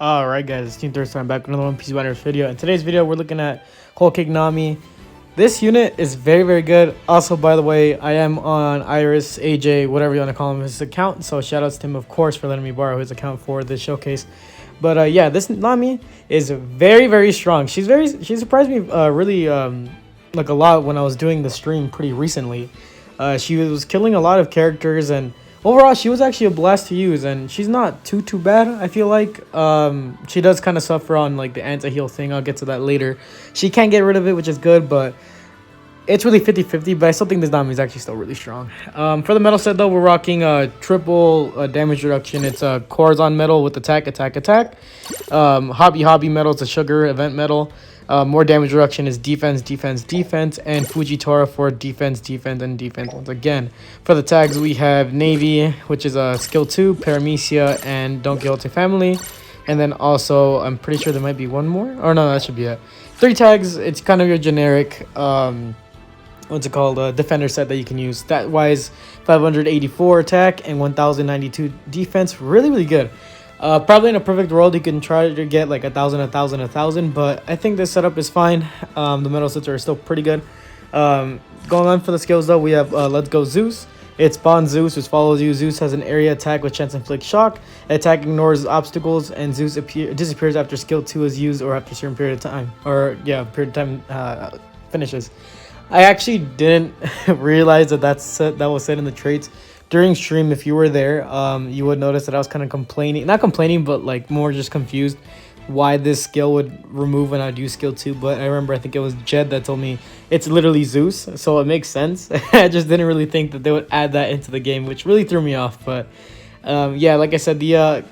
Alright guys, it's Team Thirst time back with another One Piece Banners video. In today's video, we're looking at Whole Cake Nami. This unit is very good. Also, by the way, I am on Iris, AJ, whatever you want to call him, his account. So shoutouts to him, of course, for letting me borrow his account for this showcase. But yeah, this Nami is very strong. She surprised me really like a lot when I was doing the stream pretty recently. She was killing a lot of characters, and overall she was actually a blast to use, and she's not too bad. I feel like she does kind of suffer on like the anti-heal thing. I'll get to that later. She can't get rid of it, which is good, but it's really 50-50, but I still think this Nami is actually still really strong. For the metal set though, we're rocking a triple damage reduction. It's a Corazon metal with attack. Hobby metal, it's a sugar event metal. More damage reduction is defense, and Fujitora for defense, and defense once again. For the tags, we have Navy, which is a skill 2, Paramecia, and Don Quixote family. And then also, I'm pretty sure there might be one more. Or no, that should be it. 3 tags, it's kind of your generic, what's it called, defender set that you can use. Stat-wise, 584 attack and 1092 defense. Really good. Probably in a perfect world, you can try to get like 1,000, but I think this setup is fine. The metal sets are still pretty good. Going on for the skills though, we have Let's Go Zeus. It's Bond Zeus, which follows you. Zeus has an area attack with chance to inflict shock. Attack ignores obstacles, and Zeus disappears after skill 2 is used or after a certain period of time. Or yeah, period of time finishes. I actually didn't realize that that was said in the traits. During stream, if you were there, you would notice that I was kind of not complaining, but like more just confused why this skill would remove when I'd use skill 2. But I remember, I think it was Jed that told me it's literally Zeus, so it makes sense. I just didn't really think that they would add that into the game, which really threw me off. But yeah, like I said, the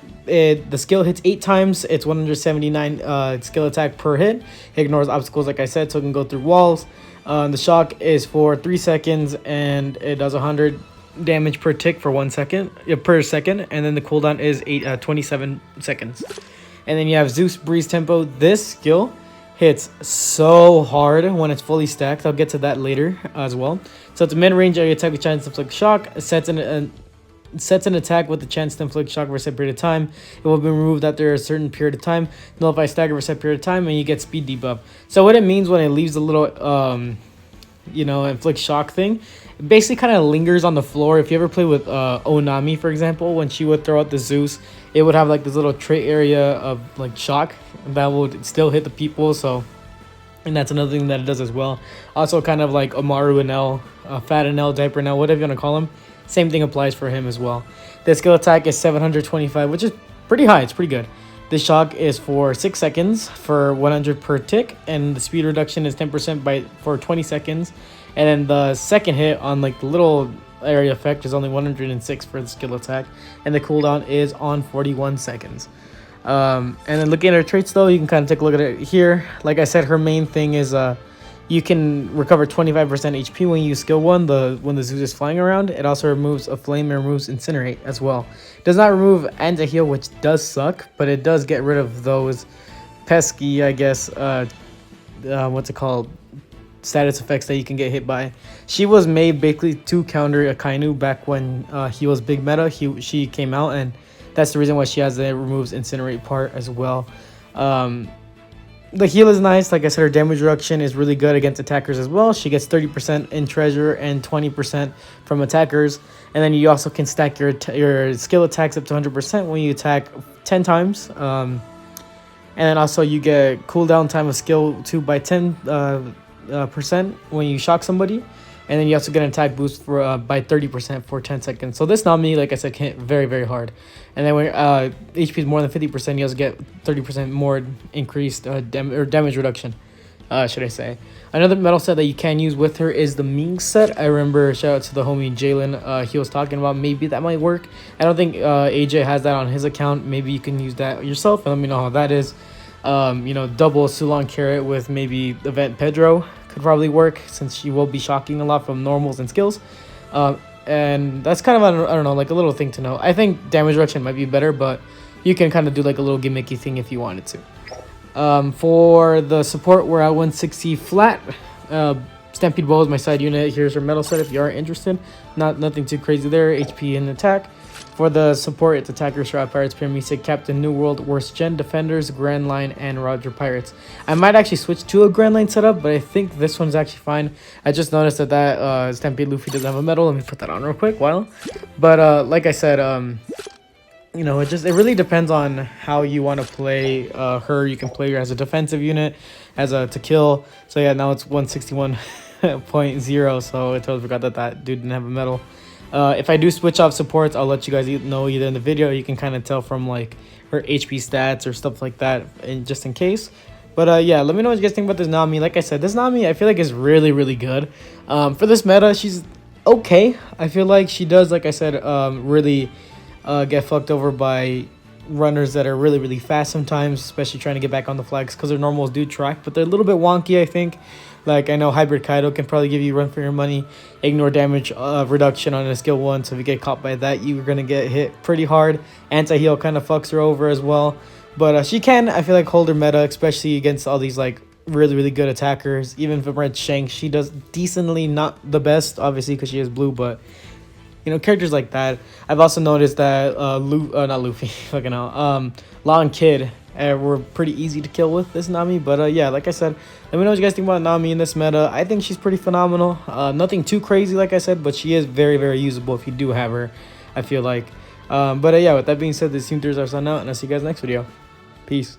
skill hits 8 times. It's 179 skill attack per hit. It ignores obstacles, like I said, so it can go through walls. The shock is for 3 seconds, and it does 100 damage per tick for 1 second per second, and then the cooldown is 27 seconds. And then you have Zeus Breeze Tempo. This skill hits so hard when it's fully stacked. I'll get to that later as well. So it's a mid-range area attack with chance to inflict shock. It sets an attack with the chance to inflict shock for a set period of time. It will be removed after a certain period of time. Nullify stagger for a set period of time, and you get speed debuff. So what it means when it leaves a little inflict shock thing, it basically kind of lingers on the floor. If you ever play with Nami, for example, when she would throw out the Zeus, it would have like this little trait area of like shock that would still hit the people. So, and that's another thing that it does as well. Also, kind of like Amaru and L, Fat and L, Diaper and L, whatever you want to call him. Same thing applies for him as well. The skill attack is 725, which is pretty high. It's pretty good. The shock is for 6 seconds for 100 per tick, and the speed reduction is 10% for 20 seconds. And then the second hit on like the little area effect is only 106 for the skill attack, and the cooldown is on 41 seconds. And then looking at her traits though, you can kind of take a look at it here. Like I said, her main thing is you can recover 25% HP when you use skill 1 when the Zeus is flying around. It also removes a flame and removes incinerate as well. It does not remove anti-heal, which does suck, but it does get rid of those pesky, I guess, what's it called, status effects that you can get hit by. She was made basically to counter Akainu back when he was big meta. She came out, and that's the reason why she has the removes incinerate part as well. The heal is nice. Like I said, her damage reduction is really good against attackers as well. She gets 30% in treasure and 20% from attackers. And then you also can stack your skill attacks up to 100% when you attack 10 times. And then also you get cooldown time of skill 2 by 10% when you shock somebody. And then you also get an attack boost for by 30% for 10 seconds. So this Nami, like I said, can hit very hard. And then when HP is more than 50%, you also get 30% more increased damage reduction, should I say. Another metal set that you can use with her is the Ming set. I remember, shout out to the homie Jalen, he was talking about maybe that might work. I don't think AJ has that on his account. Maybe you can use that yourself and let me know how that is. Double Sulon Carrot with maybe Event Pedro could probably work, since she will be shocking a lot from normals and skills. And that's kind of, I don't know, like a little thing to know. I think damage reduction might be better, but you can kind of do like a little gimmicky thing if you wanted to. For the support, we're at 160 flat. Stampede Bow is my side unit. Here's her metal set if you are interested. Nothing too crazy there. HP and attack. For the support, it's Attacker, Shroud Pirates, Pyramid, Captain, New World, Worst Gen, Defenders, Grand Line, and Roger Pirates. I might actually switch to a Grand Line setup, but I think this one's actually fine. I just noticed that Stampede Luffy doesn't have a medal. Let me put that on real quick. But like I said, you know, it really depends on how you want to play her. You can play her as a defensive unit, as a to kill. So yeah, now it's 161.0. So I totally forgot that dude didn't have a medal. If I do switch off supports, I'll let you guys know either in the video. You can kind of tell from like her HP stats or stuff like that, and just in case. But yeah, let me know what you guys think about this Nami. Like I said, this Nami I feel like is really, really good. For this meta, she's okay. I feel like she does, like I said, really get fucked over by runners that are really, really fast sometimes, especially trying to get back on the flags, because their normals do track, but they're a little bit wonky, I think. Like, I know Hybrid Kaido can probably give you run for your money, ignore damage reduction on a skill 1, so if you get caught by that, you're going to get hit pretty hard. Anti-heal kind of fucks her over as well, but she can, I feel like, hold her meta, especially against all these, like, really, really good attackers. Even from Red Shanks, she does decently, not the best, obviously, because she is blue, but, you know, characters like that. I've also noticed that, not Luffy, fucking hell, Law and Kid were pretty easy to kill with this Nami. But yeah, like I said, let me know what you guys think about Nami in this meta. I think she's pretty phenomenal. Nothing too crazy, like I said, but she is very, very usable if you do have her, I feel like. But yeah, with that being said, this team 3 is our sign out, and I'll see you guys next video. Peace.